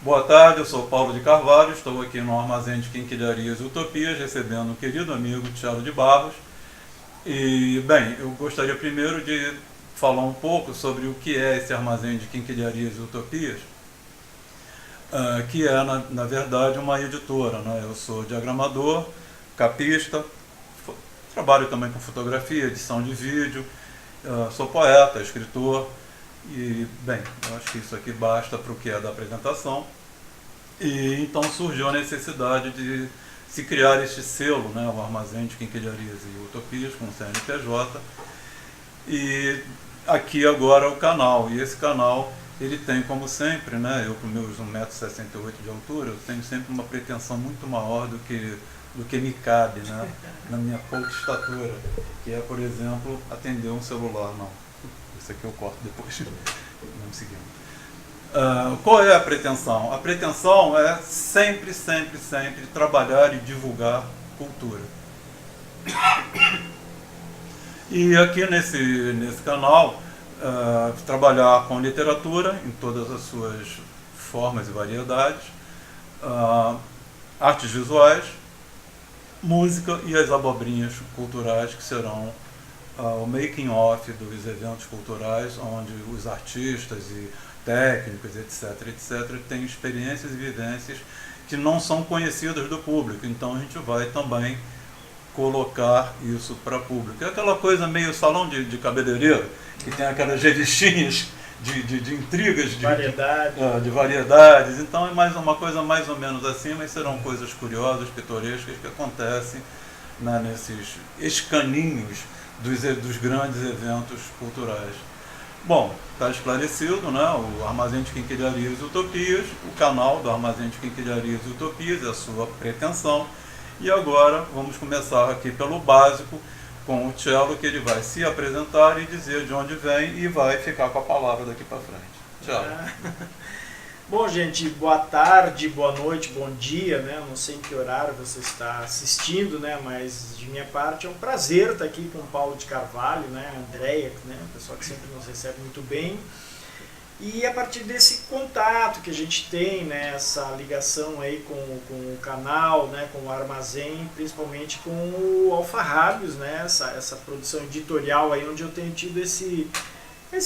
Boa tarde, eu sou Paulo de Carvalho, estou aqui no Armazém de Quinquilharias e Utopias, recebendo um querido amigo Thiago de Barros. E, bem, eu gostaria primeiro de falar um pouco sobre o que é esse Armazém de Quinquilharias e Utopias, que é, na verdade, uma editora, né? Eu sou diagramador, capista, trabalho também com fotografia, edição de vídeo, sou poeta, escritor. E, bem, eu acho que isso aqui basta para o que é da apresentação. E então surgiu a necessidade de se criar este selo, né, o Armazém de Quinquilharias e Utopias, com o CNPJ. E aqui agora o canal. E esse canal, ele tem, como sempre, né, eu com meus 1,68 m de altura, eu tenho sempre uma pretensão muito maior do que me cabe, né, na minha pouca estatura, que é, por exemplo, atender um celular. Não, isso aqui eu corto depois. Vamos seguindo. Qual é a pretensão? A pretensão é sempre, sempre, sempre trabalhar e divulgar cultura. E aqui nesse canal, trabalhar com literatura em todas as suas formas e variedades, artes visuais, música e as abobrinhas culturais, que serão o making of dos eventos culturais, onde os artistas e técnicos, etc., têm experiências e vivências que não são conhecidas do público. Então a gente vai também colocar isso para público. É aquela coisa meio salão de cabeleireiro, que tem aquelas revistinhas de intrigas, de variedades. Então é mais uma coisa mais ou menos assim, mas serão coisas curiosas, pitorescas, que acontecem, né, nesses escaninhos dos grandes eventos culturais. Bom, está esclarecido, né? O Armazém de Quinquilharias e Utopias, o canal do Armazém de Quinquilharias e Utopias, é a sua pretensão. E agora vamos começar aqui pelo básico, com o Cello, que ele vai se apresentar e dizer de onde vem e vai ficar com a palavra daqui para frente. Cello. Bom, gente, boa tarde, boa noite, bom dia, né? Não sei em que horário você está assistindo, né? Mas de minha parte é um prazer estar aqui com o Paulo de Carvalho, né? A Andréia, né? O pessoal que sempre nos recebe muito bem. E a partir desse contato que a gente tem, né? Essa ligação aí com o canal, né? Com o Armazém, principalmente com o Alfarrábios, né? Essa produção editorial aí, onde eu tenho tido esse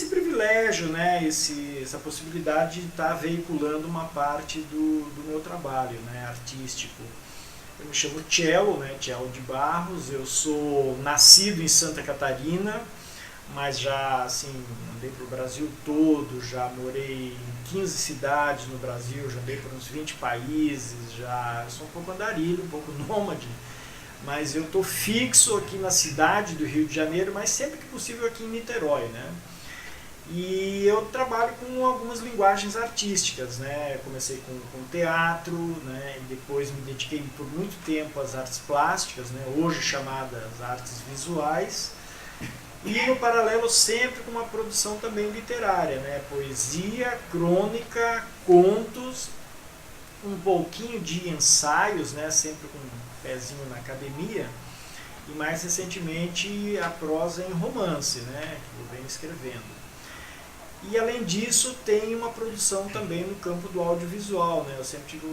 privilégio, né, essa possibilidade de estar veiculando uma parte do meu trabalho, né, artístico. Eu me chamo Cello, né, Cello de Barros, eu sou nascido em Santa Catarina, mas já assim, andei para o Brasil todo, já morei em 15 cidades no Brasil, já andei por uns 20 países, já sou um pouco andarilho, um pouco nômade, mas eu estou fixo aqui na cidade do Rio de Janeiro, mas sempre que possível aqui em Niterói, né. E eu trabalho com algumas linguagens artísticas, né? Comecei com teatro, né? E depois me dediquei por muito tempo às artes plásticas, né? Hoje chamadas artes visuais. E no paralelo sempre com uma produção também literária, né? Poesia, crônica, contos, um pouquinho de ensaios, né? Sempre com um pezinho na academia. E mais recentemente a prosa em romance, né? Que eu venho escrevendo. E além disso tem uma produção também no campo do audiovisual, né? Eu sempre tive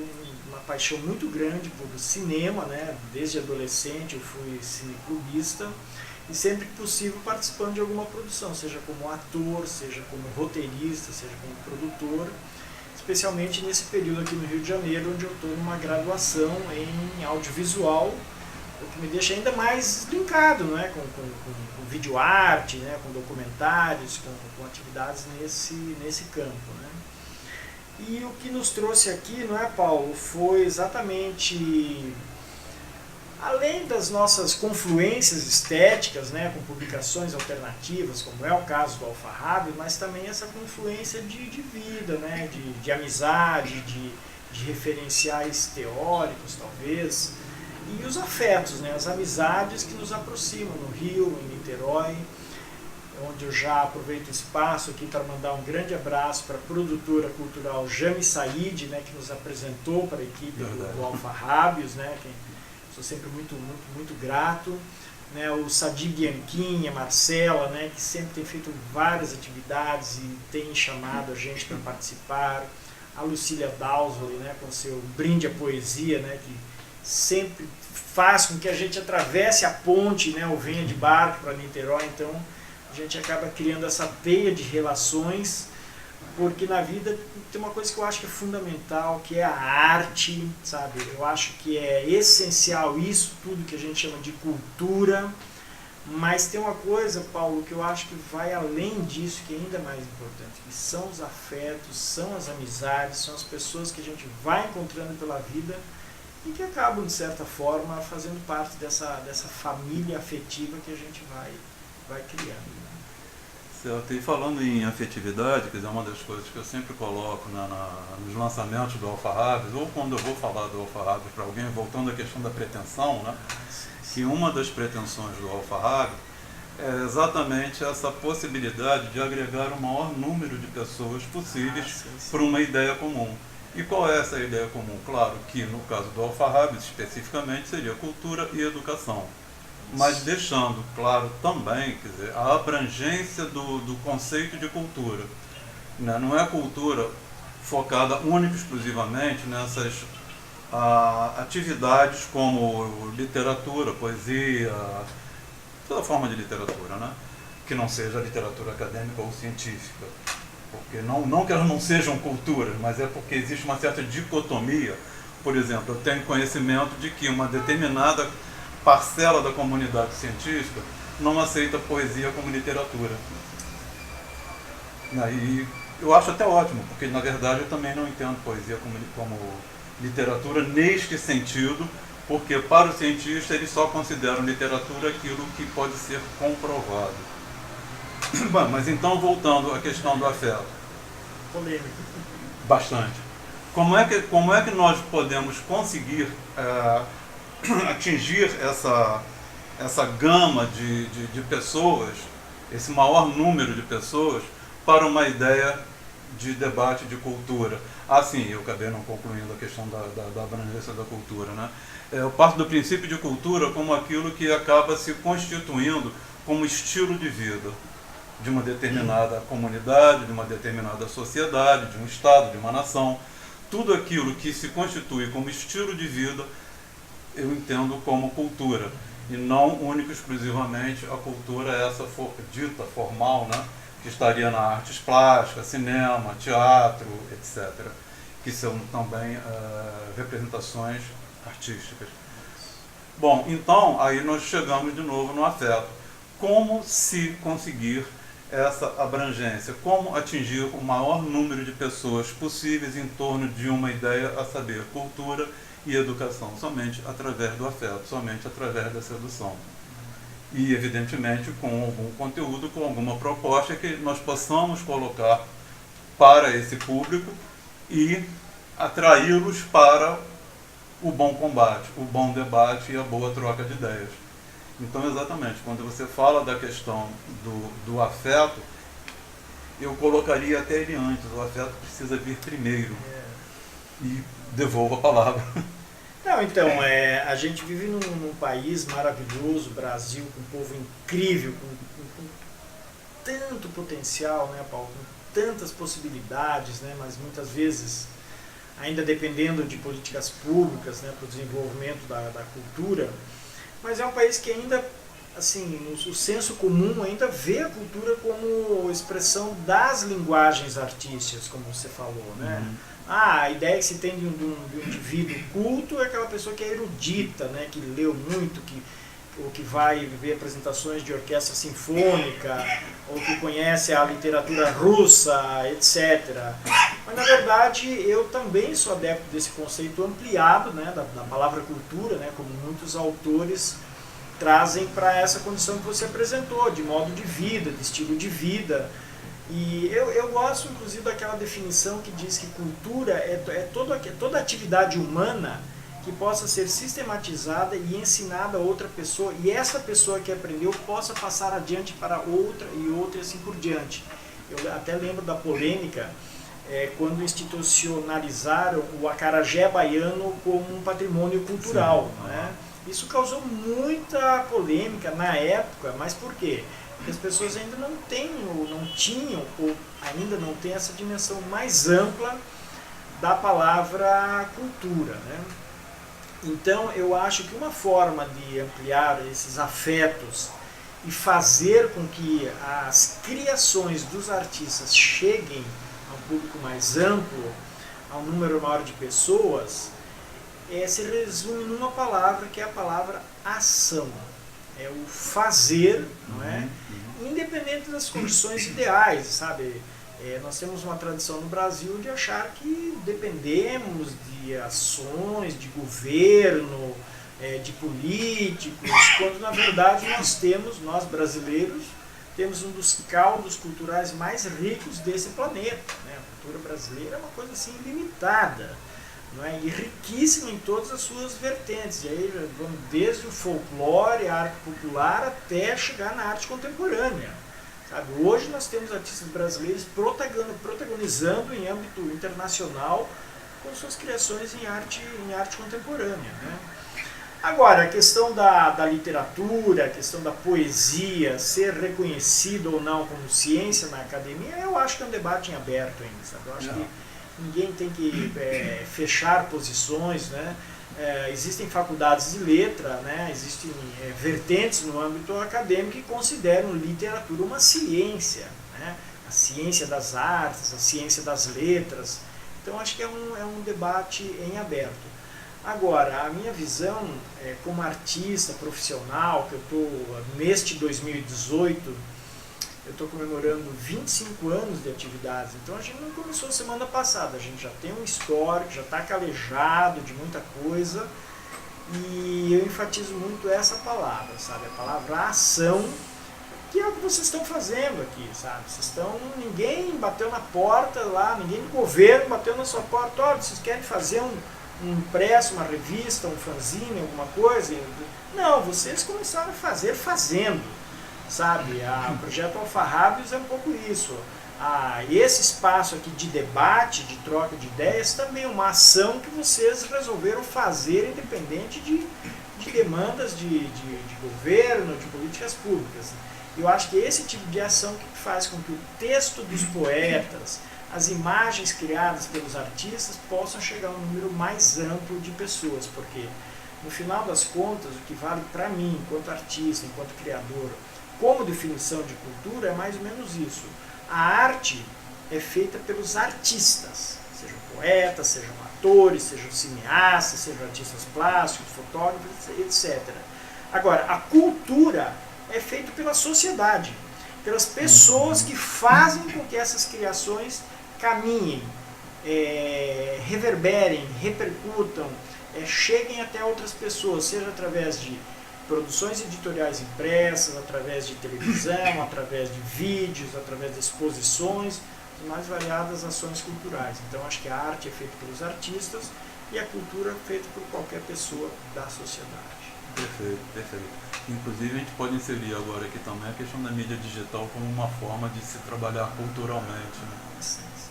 uma paixão muito grande por cinema, né? Desde adolescente eu fui cineclubista e sempre que possível participando de alguma produção, seja como ator, seja como roteirista, seja como produtor, especialmente nesse período aqui no Rio de Janeiro, onde eu estou numa graduação em audiovisual, o que me deixa ainda mais linkado, né, com videoarte, né, com documentários, com atividades nesse campo, né. E o que nos trouxe aqui, não é, Paulo, foi exatamente, além das nossas confluências estéticas, né, com publicações alternativas, como é o caso do Alfarrábio, mas também essa confluência de vida, né, de amizade, de referenciais teóricos, talvez, e os afetos, né, as amizades que nos aproximam no Rio, em Niterói, onde eu já aproveito o espaço aqui para mandar um grande abraço para a produtora cultural Jami Said, né, que nos apresentou para a equipe do Alfarrábios, né, quem sou sempre muito, muito, muito grato, né, o Sadi Bianchini, a Marcela, né, que sempre tem feito várias atividades e tem chamado a gente para participar, a Lucília Dowsole, né, com seu brinde à poesia, né, que sempre faz com que a gente atravesse a ponte, né, ou venha de barco para Niterói. Então a gente acaba criando essa teia de relações, porque na vida tem uma coisa que eu acho que é fundamental, que é a arte, sabe? Eu acho que é essencial isso tudo que a gente chama de cultura, mas tem uma coisa, Paulo, que eu acho que vai além disso, que é ainda mais importante, que são os afetos, são as amizades, são as pessoas que a gente vai encontrando pela vida e que acabam, de certa forma, fazendo parte dessa família afetiva que a gente vai criando. Certo. E falando em afetividade, quer dizer, uma das coisas que eu sempre coloco nos lançamentos do Alfarrabes, ou quando eu vou falar do Alfarrabes para alguém, voltando à questão da pretensão, né? Que uma das pretensões do Alfarrabes é exatamente essa possibilidade de agregar o maior número de pessoas possíveis para uma ideia comum. E qual é essa ideia comum? Claro que no caso do Alfarrabes, especificamente, seria cultura e educação. Mas deixando claro também, quer dizer, a abrangência do conceito de cultura. Né? Não é cultura focada única e exclusivamente nessas atividades como literatura, poesia, toda forma de literatura, né? Que não seja literatura acadêmica ou científica. Porque não que elas não sejam culturas, mas é porque existe uma certa dicotomia. Por exemplo, eu tenho conhecimento de que uma determinada parcela da comunidade científica não aceita poesia como literatura. E eu acho até ótimo, porque na verdade eu também não entendo poesia como literatura neste sentido, porque para o cientista eles só consideram literatura aquilo que pode ser comprovado. Bom, mas então voltando à questão do afeto. Polêmico. Bastante. Como é que nós podemos conseguir atingir essa gama de pessoas, esse maior número de pessoas, para uma ideia de debate de cultura? Sim, eu acabei não concluindo a questão da abrangência da cultura, né? Eu parto do princípio de cultura como aquilo que acaba se constituindo como estilo de vida de uma determinada comunidade, de uma determinada sociedade, de um estado, de uma nação. Tudo aquilo que se constitui como estilo de vida eu entendo como cultura, e não única e exclusivamente a cultura essa dita formal, né, que estaria na artes plásticas, cinema, teatro, etc., que são também representações artísticas. Bom, então aí nós chegamos de novo no afeto. Como se conseguir essa abrangência? Como atingir o maior número de pessoas possíveis em torno de uma ideia, a saber, cultura e educação, somente através do afeto, somente através da sedução. E, evidentemente, com algum conteúdo, com alguma proposta que nós possamos colocar para esse público e atraí-los para o bom combate, o bom debate e a boa troca de ideias. Então, exatamente, quando você fala da questão do afeto, eu colocaria até ele antes. O afeto precisa vir primeiro. E devolvo a palavra. Não, então, a gente vive num país maravilhoso, Brasil, com um povo incrível, com tanto potencial, né, Paulo? Com tantas possibilidades, né, mas muitas vezes ainda dependendo de políticas públicas, né, para o desenvolvimento da cultura. Mas é um país que ainda, assim, o senso comum ainda vê a cultura como expressão das linguagens artísticas, como você falou, né? A ideia que se tem de um indivíduo culto é aquela pessoa que é erudita, né? Que leu muito, ou que vai ver apresentações de orquestra sinfônica, ou que conhece a literatura russa, etc. Mas, na verdade, eu também sou adepto desse conceito ampliado, né, da palavra cultura, né, como muitos autores trazem para essa condição que você apresentou, de modo de vida, de estilo de vida. E eu gosto, inclusive, daquela definição que diz que cultura é toda atividade humana que possa ser sistematizada e ensinada a outra pessoa, e essa pessoa que aprendeu possa passar adiante para outra e assim por diante. Eu até lembro da polêmica quando institucionalizaram o acarajé baiano como um patrimônio cultural. Sim, né? Isso causou muita polêmica na época, mas por quê? Porque as pessoas ainda não tinham, ou ainda não têm essa dimensão mais ampla da palavra cultura, né? Então, eu acho que uma forma de ampliar esses afetos e fazer com que as criações dos artistas cheguem a um público mais amplo, a um número maior de pessoas, se resume numa palavra, que é a palavra ação. É o fazer, não é? Independente das condições ideais, sabe? Nós temos uma tradição no Brasil de achar que dependemos de ações de governo, de políticos, quando na verdade nós brasileiros, temos um dos caldos culturais mais ricos desse planeta, né? A cultura brasileira é uma coisa assim ilimitada, não é? E riquíssima em todas as suas vertentes. E aí vamos desde o folclore, a arte popular, até chegar na arte contemporânea. Sabe? Hoje nós temos artistas brasileiros protagonizando em âmbito internacional com suas criações em arte contemporânea, né? Agora, a questão da literatura, a questão da poesia ser reconhecido ou não como ciência na academia, eu acho que é um debate em aberto ainda, sabe? Eu acho que ninguém tem que fechar posições, né? Existem faculdades de letra, né? Existem vertentes no âmbito acadêmico que consideram literatura uma ciência, né? A ciência das artes, a ciência das letras. Então, acho que é um debate em aberto. Agora, a minha visão como artista profissional, que eu estou neste 2018, eu estou comemorando 25 anos de atividades, então a gente não começou semana passada, a gente já tem um histórico, já está calejado de muita coisa, e eu enfatizo muito essa palavra, sabe? A palavra ação, que é o que vocês estão fazendo aqui, sabe? Ninguém bateu na porta lá, ninguém do governo bateu na sua porta, olha, vocês querem fazer um impresso, uma revista, um fanzine, alguma coisa? Não, vocês começaram a fazer fazendo, sabe? O projeto Alfarrábios é um pouco isso. Esse espaço aqui de debate, de troca de ideias, também é uma ação que vocês resolveram fazer independente de demandas de governo, de políticas públicas. Eu acho que esse tipo de ação que faz com que o texto dos poetas, as imagens criadas pelos artistas possam chegar a um número mais amplo de pessoas, porque no final das contas, o que vale para mim, enquanto artista, enquanto criador, como definição de cultura, é mais ou menos isso. A arte é feita pelos artistas, sejam poetas, sejam atores, sejam cineastas, sejam artistas plásticos, fotógrafos, etc. Agora, a cultura é feita pela sociedade, pelas pessoas que fazem com que essas criações caminhem, reverberem, repercutam, cheguem até outras pessoas, seja através de produções editoriais impressas, através de televisão, através de vídeos, através de exposições, de mais variadas ações culturais. Então, acho que a arte é feita pelos artistas e a cultura é feita por qualquer pessoa da sociedade. Perfeito, perfeito. Inclusive, a gente pode inserir agora aqui também a questão da mídia digital como uma forma de se trabalhar culturalmente, né?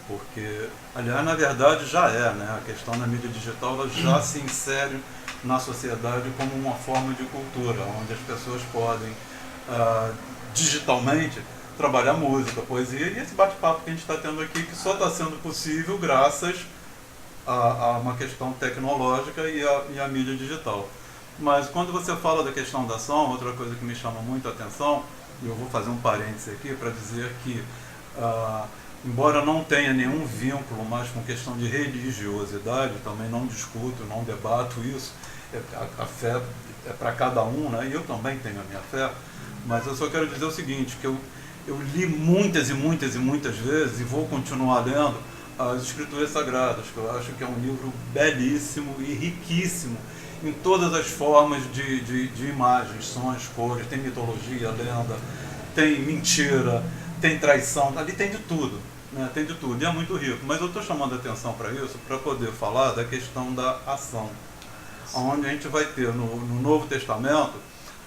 Porque, aliás, na verdade já né? A questão da mídia digital ela já se insere na sociedade como uma forma de cultura, onde as pessoas podem digitalmente trabalhar música, poesia e esse bate-papo que a gente está tendo aqui, que só está sendo possível graças a uma questão tecnológica e a mídia digital. Mas quando você fala da questão da ação, outra coisa que me chama muito a atenção, e eu vou fazer um parêntese aqui para dizer que embora não tenha nenhum vínculo mais com questão de religiosidade, também não discuto, não debato isso, a fé é para cada um, né? E eu também tenho a minha fé, mas eu só quero dizer o seguinte, que eu li muitas e muitas e muitas vezes, e vou continuar lendo, as Escrituras Sagradas, que eu acho que é um livro belíssimo e riquíssimo, em todas as formas de imagens, sons, cores, tem mitologia, lenda, tem mentira, tem traição, ali tem de tudo, né? Tem de tudo, e é muito rico. Mas eu estou chamando a atenção para isso, para poder falar da questão da ação, onde a gente vai ter no Novo Testamento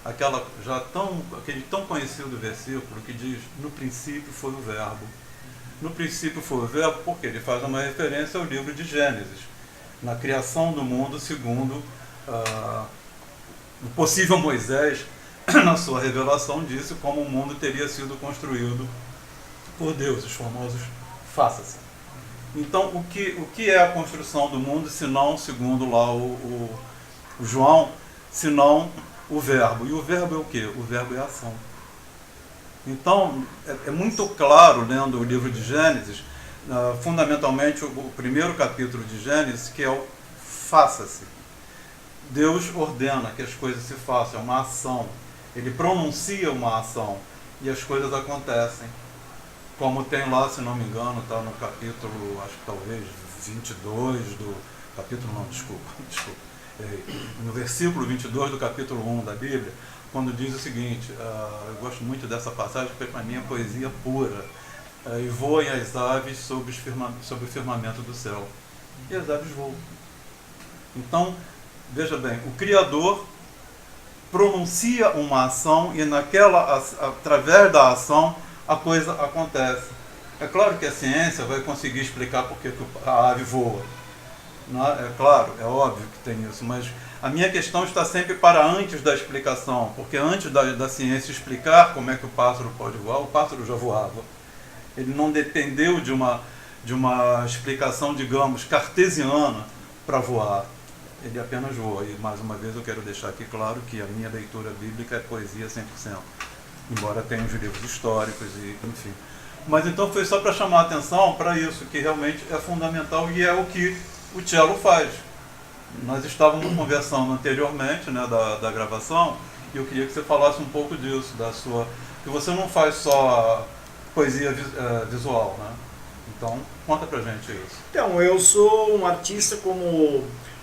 aquele tão conhecido versículo que diz: no princípio foi o verbo. No princípio foi o verbo porque ele faz uma referência ao livro de Gênesis, na criação do mundo segundo o possível Moisés, na sua revelação, disse como o mundo teria sido construído por Deus, os famosos faça-se. Então, o que é a construção do mundo, se não, segundo lá o João, se não o verbo? E o verbo é o quê? O verbo é a ação. Então, é muito claro, lendo o livro de Gênesis, fundamentalmente o primeiro capítulo de Gênesis, que é o faça-se. Deus ordena que as coisas se façam, é uma ação. Ele pronuncia uma ação e as coisas acontecem. Como tem lá, se não me engano, está no capítulo, acho que talvez 22 do... Capítulo não, desculpa. No versículo 22 do capítulo 1 da Bíblia, quando diz o seguinte, eu gosto muito dessa passagem porque para mim é poesia pura, e voem as aves sobre o firmamento do céu. E as aves voam. Então, veja bem, o Criador pronuncia uma ação e através da ação a coisa acontece. É claro que a ciência vai conseguir explicar por que a ave voa. É claro, é óbvio que tem isso, mas a minha questão está sempre para antes da explicação, porque antes da ciência explicar como é que o pássaro pode voar, o pássaro já voava. Ele não dependeu de uma explicação, digamos, cartesiana para voar. Ele apenas voa. E, mais uma vez, eu quero deixar aqui claro que a minha leitura bíblica é poesia 100%. Embora tenha os livros históricos, e enfim. Mas então foi só para chamar a atenção para isso, que realmente é fundamental e é o que o cello faz. Nós estávamos conversando anteriormente, né, da gravação, e eu queria que você falasse um pouco disso, que você não faz só poesia visual, né? Então, conta pra gente isso. Então, eu sou um artista como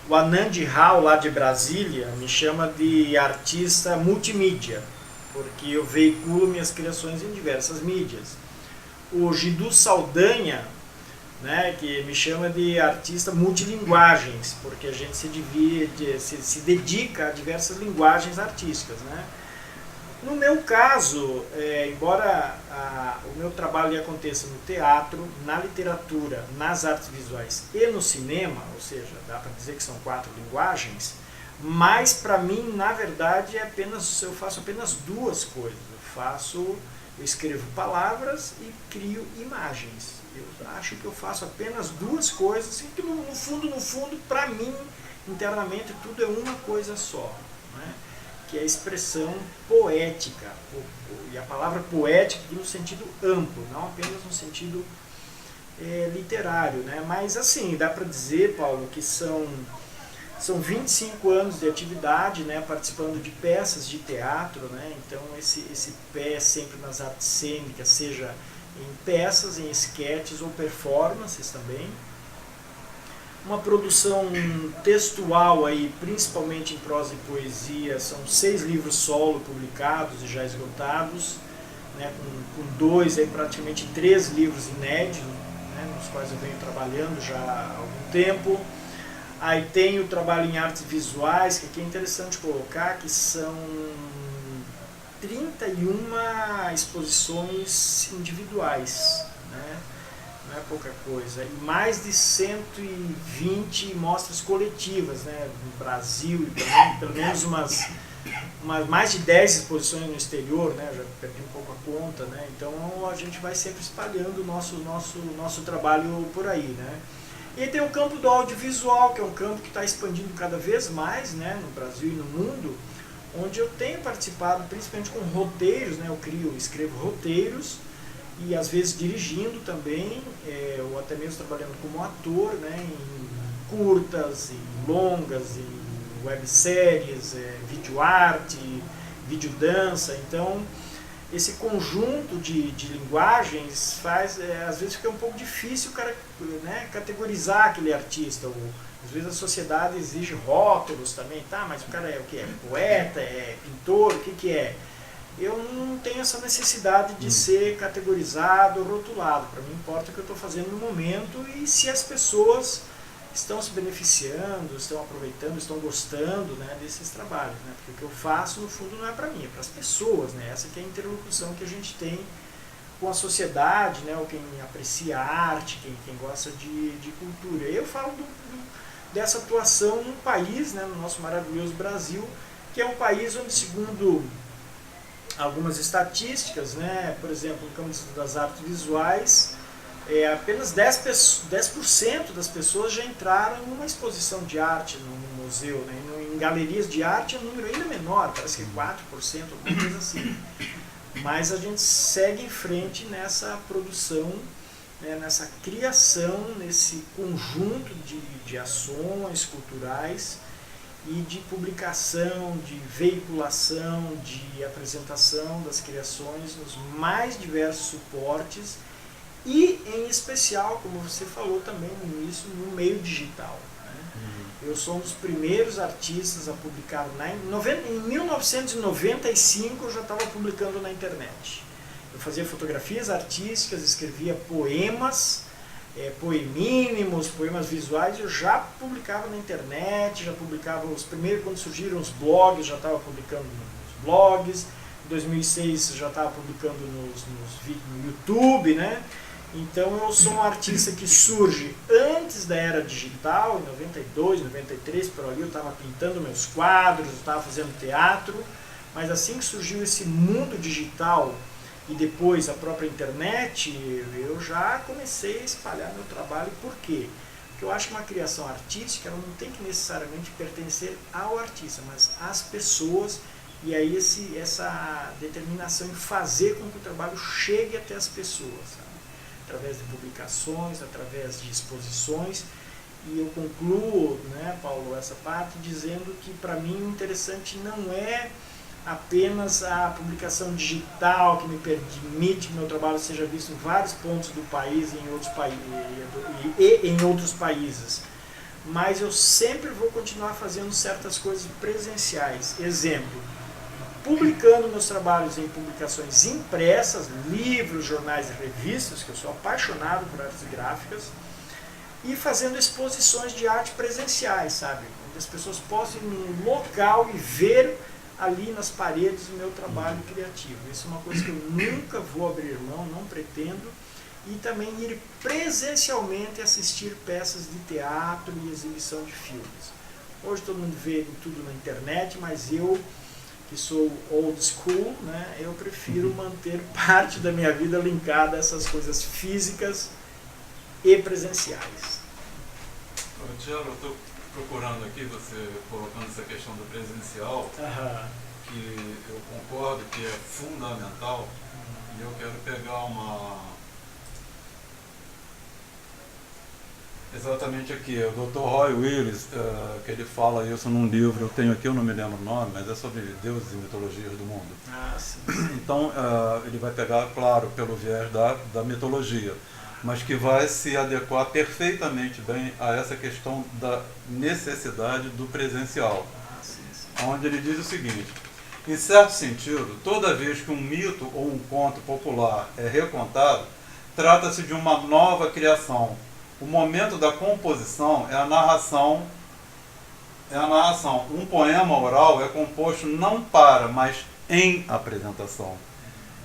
o Anand Rao, lá de Brasília, me chama de artista multimídia, porque eu veiculo minhas criações em diversas mídias. O Gidu Saldanha, né, que me chama de artista multilinguagens, porque a gente se dedica a diversas linguagens artísticas, né? No meu caso, embora o meu trabalho aconteça no teatro, na literatura, nas artes visuais e no cinema, ou seja, dá para dizer que são 4 linguagens, mas para mim, na verdade, eu faço apenas 2 coisas. Eu escrevo palavras e crio imagens. Eu acho que eu faço apenas 2 coisas, e que no fundo, para mim, internamente, tudo é uma coisa só, né? Que é a expressão poética, e a palavra poética no sentido amplo, não apenas no sentido literário, né? Mas assim, dá para dizer, Paulo, que são 25 anos de atividade, né, participando de peças de teatro, né? Então esse pé é sempre nas artes cênicas, seja em peças, em esquetes ou performances também. Uma produção textual, aí, principalmente em prosa e poesia, são 6 livros solo publicados e já esgotados, né, com 2, aí, praticamente 3 livros inéditos, né, nos quais eu venho trabalhando já há algum tempo. Aí tem o trabalho em artes visuais, que aqui é interessante colocar, que são 31 exposições individuais, né? Não é pouca coisa. E mais de 120 mostras coletivas, né, no Brasil, e pelo menos mais de 10 exposições no exterior, né, já perdi um pouco a conta, né? Então a gente vai sempre espalhando o nosso trabalho por aí, né? E tem o campo do audiovisual, que é um campo que está expandindo cada vez mais, né, no Brasil e no mundo, onde eu tenho participado principalmente com roteiros, né, eu escrevo roteiros, e às vezes dirigindo também, ou até mesmo trabalhando como ator, né, em curtas, em longas, em webséries, videoarte, videodança. Então, esse conjunto de linguagens faz, às vezes fica um pouco difícil, né, categorizar aquele artista. Às vezes a sociedade exige rótulos também, tá, mas o cara é o que? É poeta, é pintor, o que é? Eu não tenho essa necessidade de ser categorizado ou rotulado. Para mim importa o que eu estou fazendo no momento e se as pessoas estão se beneficiando, estão aproveitando, estão gostando, né, desses trabalhos, né? Porque o que eu faço no fundo não é para mim, é para as pessoas, né? Essa que é a interlocução que a gente tem com a sociedade, né? Ou quem aprecia a arte, quem gosta de cultura. Eu falo dessa atuação num país, né, no nosso maravilhoso Brasil, que é um país onde, segundo algumas estatísticas, né, por exemplo, no campo das artes visuais, apenas 10% das pessoas já entraram numa exposição de arte no museu, né? Em galerias de arte é um número ainda menor, parece que 4%, alguma coisa assim. Mas a gente segue em frente nessa produção, né, nessa criação, nesse conjunto de ações culturais e de publicação, de veiculação, de apresentação das criações nos mais diversos suportes e, em especial, como você falou também no início, no meio digital. Eu sou um dos primeiros artistas a publicar. Em 1995 eu já estava publicando na internet. Eu fazia fotografias artísticas, escrevia poemas, poemínimos, poemas visuais, eu já publicava na internet, já publicava os primeiros, quando surgiram os blogs, já estava publicando nos blogs. Em 2006 já estava publicando nos vídeos no YouTube, né? Então eu sou um artista que surge antes da era digital, em 92, 93, por ali eu estava pintando meus quadros, eu estava fazendo teatro, mas assim que surgiu esse mundo digital e depois a própria internet, eu já comecei a espalhar meu trabalho. Por quê? Porque eu acho que uma criação artística ela não tem que necessariamente pertencer ao artista, mas às pessoas, e aí essa determinação em fazer com que o trabalho chegue até as pessoas, sabe? Através de publicações, através de exposições. E eu concluo, né, Paulo, essa parte dizendo que para mim o interessante não é apenas a publicação digital que me permite que meu trabalho seja visto em vários pontos do país e em outros países, mas eu sempre vou continuar fazendo certas coisas presenciais. Exemplo, publicando meus trabalhos em publicações impressas, livros, jornais e revistas, que eu sou apaixonado por artes gráficas, e fazendo exposições de arte presenciais, sabe? Onde as pessoas possam ir num local e ver ali nas paredes o meu trabalho criativo. Isso é uma coisa que eu nunca vou abrir mão, não pretendo. E também ir presencialmente assistir peças de teatro e exibição de filmes. Hoje todo mundo vê tudo na internet, mas eu, que sou old school, né, eu prefiro manter parte da minha vida linkada a essas coisas físicas e presenciais. Tiago, eu estou procurando aqui, você colocando essa questão do presencial, que eu concordo que é fundamental, e eu quero pegar exatamente aqui, o Dr. Roy Willis, que ele fala isso num livro, eu tenho aqui, eu não me lembro o nome, mas é sobre deuses e mitologias do mundo. Sim. Então, ele vai pegar, claro, pelo viés da mitologia, mas que vai se adequar perfeitamente bem a essa questão da necessidade do presencial. Sim. Onde ele diz o seguinte: em certo sentido, toda vez que um mito ou um conto popular é recontado, trata-se de uma nova criação. O momento da composição é a narração. Um poema oral é composto não para, mas em apresentação.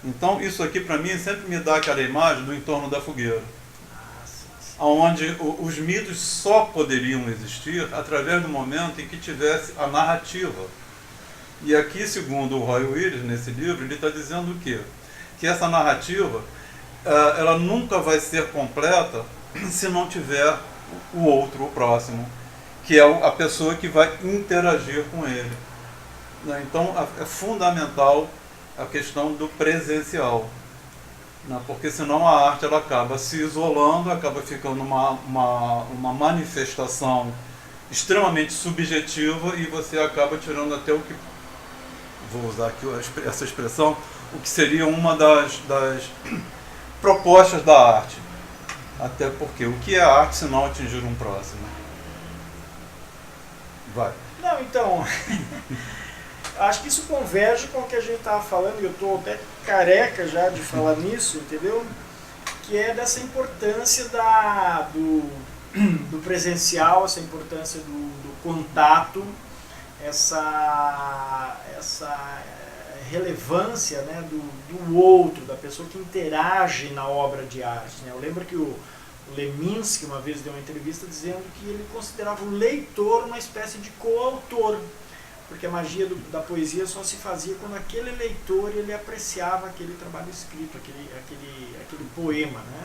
Então, isso aqui para mim sempre me dá aquela imagem do entorno da fogueira, onde os mitos só poderiam existir através do momento em que tivesse a narrativa. E aqui, segundo o Roy Willis, nesse livro, ele está dizendo o quê? Que essa narrativa ela nunca vai ser completa se não tiver o outro, o próximo, que é a pessoa que vai interagir com ele. Então, é fundamental a questão do presencial, né? Porque senão a arte ela acaba se isolando, acaba ficando uma manifestação extremamente subjetiva, e você acaba tirando até o que, vou usar aqui essa expressão, o que seria uma das propostas da arte. Até porque o que é arte se não atingir um próximo? Vai. Não, então... Acho que isso converge com o que a gente estava falando, e eu estou até careca já de falar nisso, entendeu? Que é dessa importância do presencial, essa importância do contato, essa relevância, né, do outro, da pessoa que interage na obra de arte, né? Eu lembro que o Leminski uma vez deu uma entrevista dizendo que ele considerava o leitor uma espécie de coautor, porque a magia da poesia só se fazia quando aquele leitor ele apreciava aquele trabalho escrito, aquele poema, né?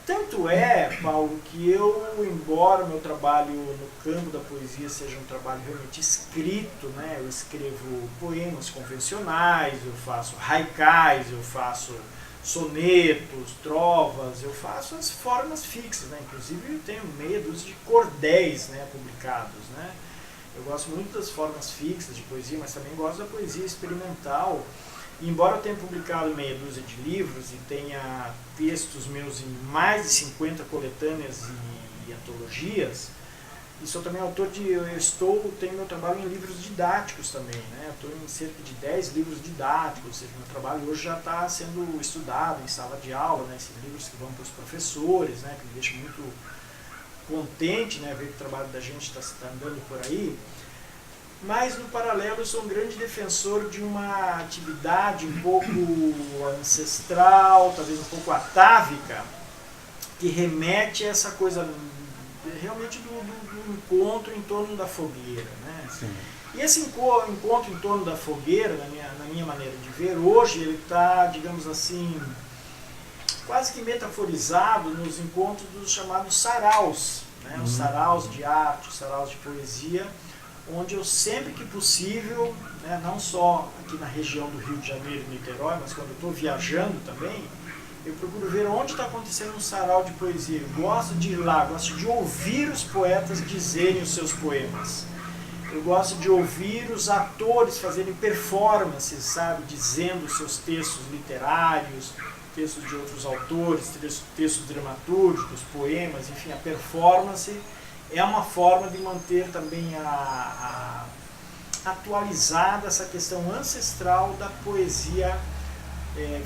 Tanto é, Paulo, que eu, embora meu trabalho no campo da poesia seja um trabalho realmente escrito, né? Eu escrevo poemas convencionais, eu faço haikais, eu faço sonetos, trovas, eu faço as formas fixas, né? Inclusive eu tenho meia dúzia de cordéis, né, publicados, né? Eu gosto muito das formas fixas de poesia, mas também gosto da poesia experimental. E embora eu tenha publicado meia dúzia de livros e tenha textos meus em mais de 50 coletâneas e antologias, e sou também autor de, tenho meu trabalho em livros didáticos também, né? Estou em cerca de 10 livros didáticos, ou seja, meu trabalho hoje já está sendo estudado em sala de aula, né? Esses livros que vão para os professores, né? Que me deixam muito contente, né? Ver que o trabalho da gente está andando por aí. Mas, no paralelo, eu sou um grande defensor de uma atividade um pouco ancestral, talvez um pouco atávica, que remete a essa coisa realmente do encontro em torno da fogueira, né? Sim. E esse encontro em torno da fogueira, na minha maneira de ver, hoje ele está, digamos assim, quase que metaforizado nos encontros dos chamados saraus, né? Os saraus de arte, os saraus de poesia, onde eu sempre que possível, né, não só aqui na região do Rio de Janeiro e Niterói, mas quando eu estou viajando também, eu procuro ver onde está acontecendo um sarau de poesia. Eu gosto de ir lá, gosto de ouvir os poetas dizerem os seus poemas. Eu gosto de ouvir os atores fazerem performances, sabe, dizendo os seus textos literários, textos de outros autores, textos dramatúrgicos, poemas, enfim, a performance é uma forma de manter também atualizada essa questão ancestral da poesia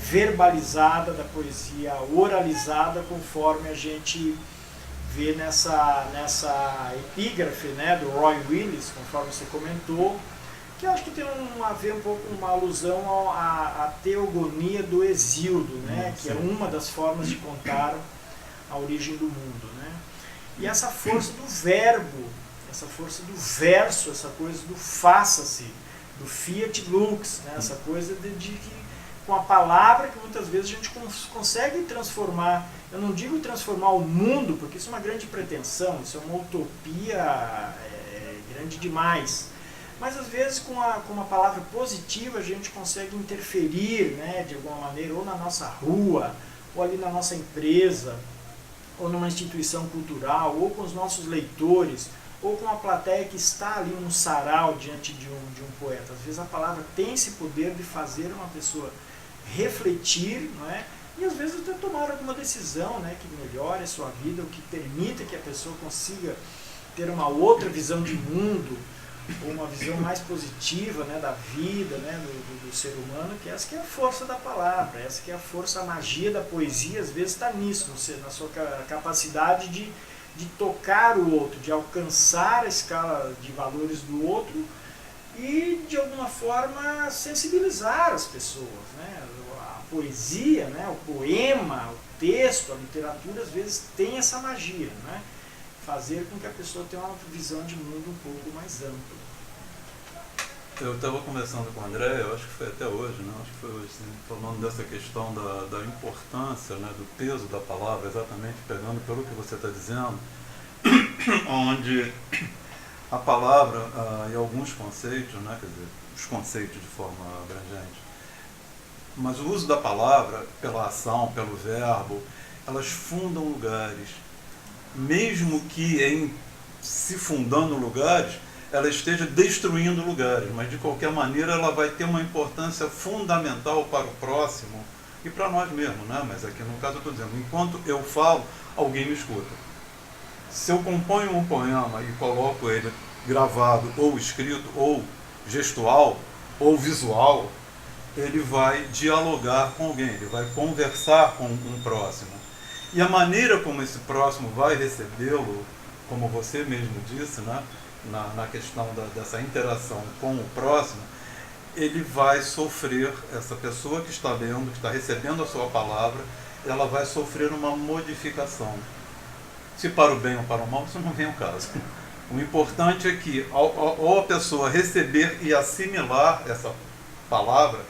verbalizada, da poesia oralizada, conforme a gente vê nessa epígrafe, né, do Roy Willis, conforme você comentou, que eu acho que tem a ver um pouco uma alusão à teogonia do Hesíodo, né, que é uma das formas de contar a origem do mundo, né? E essa força do verbo, essa força do verso, essa coisa do faça-se, do fiat lux, né? Essa coisa de que com a palavra que muitas vezes a gente consegue transformar, eu não digo transformar o mundo, porque isso é uma grande pretensão, isso é uma utopia grande demais, mas às vezes com uma palavra positiva a gente consegue interferir, né, de alguma maneira, ou na nossa rua, ou ali na nossa empresa, ou numa instituição cultural, ou com os nossos leitores, ou com a plateia que está ali num sarau diante de um poeta. Às vezes a palavra tem esse poder de fazer uma pessoa refletir, não é? E às vezes até tomar alguma decisão, né, que melhore a sua vida, ou que permita que a pessoa consiga ter uma outra visão de mundo, ou uma visão mais positiva, né, da vida, né, do ser humano, que essa que é a força da palavra, essa que é a força, a magia da poesia, às vezes está nisso, na sua capacidade de tocar o outro, de alcançar a escala de valores do outro e, de alguma forma, sensibilizar as pessoas, né? A poesia, né, o poema, o texto, a literatura, às vezes tem essa magia, né? Fazer com que a pessoa tenha uma visão de mundo um pouco mais ampla. Eu estava conversando com o André, eu acho que foi até hoje, né? Acho que foi hoje, sim, falando dessa questão da importância, né, do peso da palavra, exatamente pegando pelo que você está dizendo, onde a palavra e alguns conceitos, né, quer dizer, os conceitos de forma abrangente, mas o uso da palavra pela ação, pelo verbo, elas fundam lugares, mesmo que se fundando lugares, ela esteja destruindo lugares, mas de qualquer maneira ela vai ter uma importância fundamental para o próximo e para nós mesmos, né? Mas aqui no caso eu estou dizendo, enquanto eu falo, alguém me escuta. Se eu componho um poema e coloco ele gravado, ou escrito, ou gestual, ou visual, ele vai dialogar com alguém, ele vai conversar com um próximo. E a maneira como esse próximo vai recebê-lo, como você mesmo disse, né? Na questão dessa interação com o próximo, ele vai sofrer, essa pessoa que está lendo, que está recebendo a sua palavra, ela vai sofrer uma modificação. Se para o bem ou para o mal, isso não vem ao caso. O importante é que, ao a pessoa receber e assimilar essa palavra,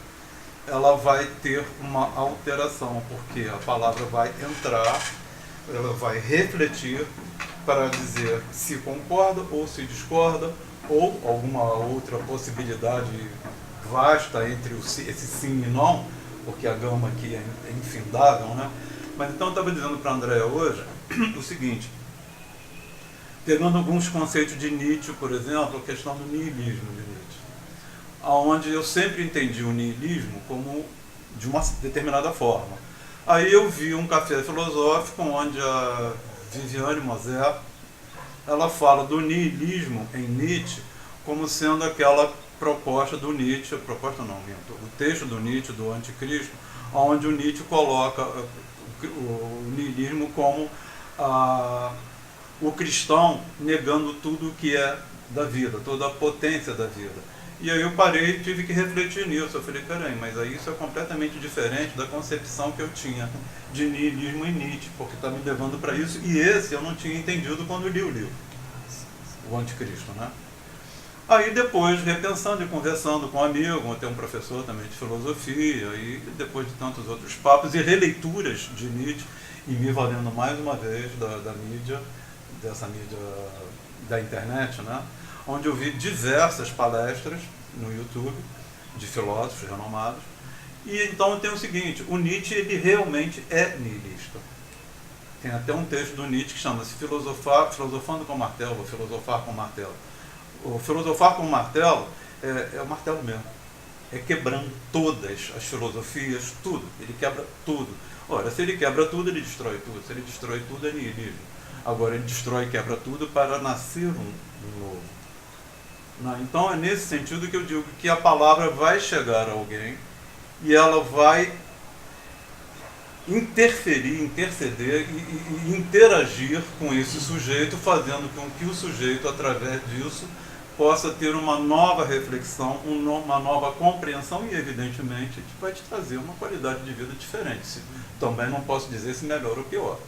ela vai ter uma alteração, porque a palavra vai entrar ela vai refletir para dizer se concorda ou se discorda, ou alguma outra possibilidade vasta entre esse sim e não, porque a gama aqui é infindável, né? Mas então eu estava dizendo para a Andréa hoje o seguinte, pegando alguns conceitos de Nietzsche, por exemplo, a questão do niilismo de Nietzsche, onde eu sempre entendi o niilismo como de uma determinada forma. Aí eu vi um café filosófico onde a Viviane Moser, ela fala do niilismo em Nietzsche como sendo aquela proposta do Nietzsche, proposta não, o texto do Nietzsche, do Anticristo, onde o Nietzsche coloca o niilismo como o cristão negando tudo o que é da vida, toda a potência da vida. E aí eu parei e tive que refletir nisso. Eu falei, peraí, mas aí isso é completamente diferente da concepção que eu tinha de niilismo em Nietzsche, porque está me levando para isso, e esse eu não tinha entendido quando li o livro, o Anticristo, né? Aí depois, repensando e conversando com um amigo, tem um professor também de filosofia, e depois de tantos outros papos e releituras de Nietzsche, e me valendo mais uma vez da mídia, dessa mídia da internet, né? Onde eu vi diversas palestras no YouTube de filósofos renomados. E então tem o seguinte, o Nietzsche ele realmente é niilista. Tem até um texto do Nietzsche que chama-se Filosofando com Martelo, ou Filosofar com Martelo. O filosofar com martelo é o martelo mesmo. É quebrando todas as filosofias, tudo. Ele quebra tudo. Ora, se ele quebra tudo, ele destrói tudo. Se ele destrói tudo, é niilismo. Agora, ele destrói e quebra tudo para nascer um novo. Então é nesse sentido que eu digo que a palavra vai chegar a alguém e ela vai interferir, interceder e interagir com esse sujeito, fazendo com que o sujeito, através disso, possa ter uma nova reflexão, uma nova compreensão e, evidentemente, vai te trazer uma qualidade de vida diferente. Também não posso dizer se melhor ou pior.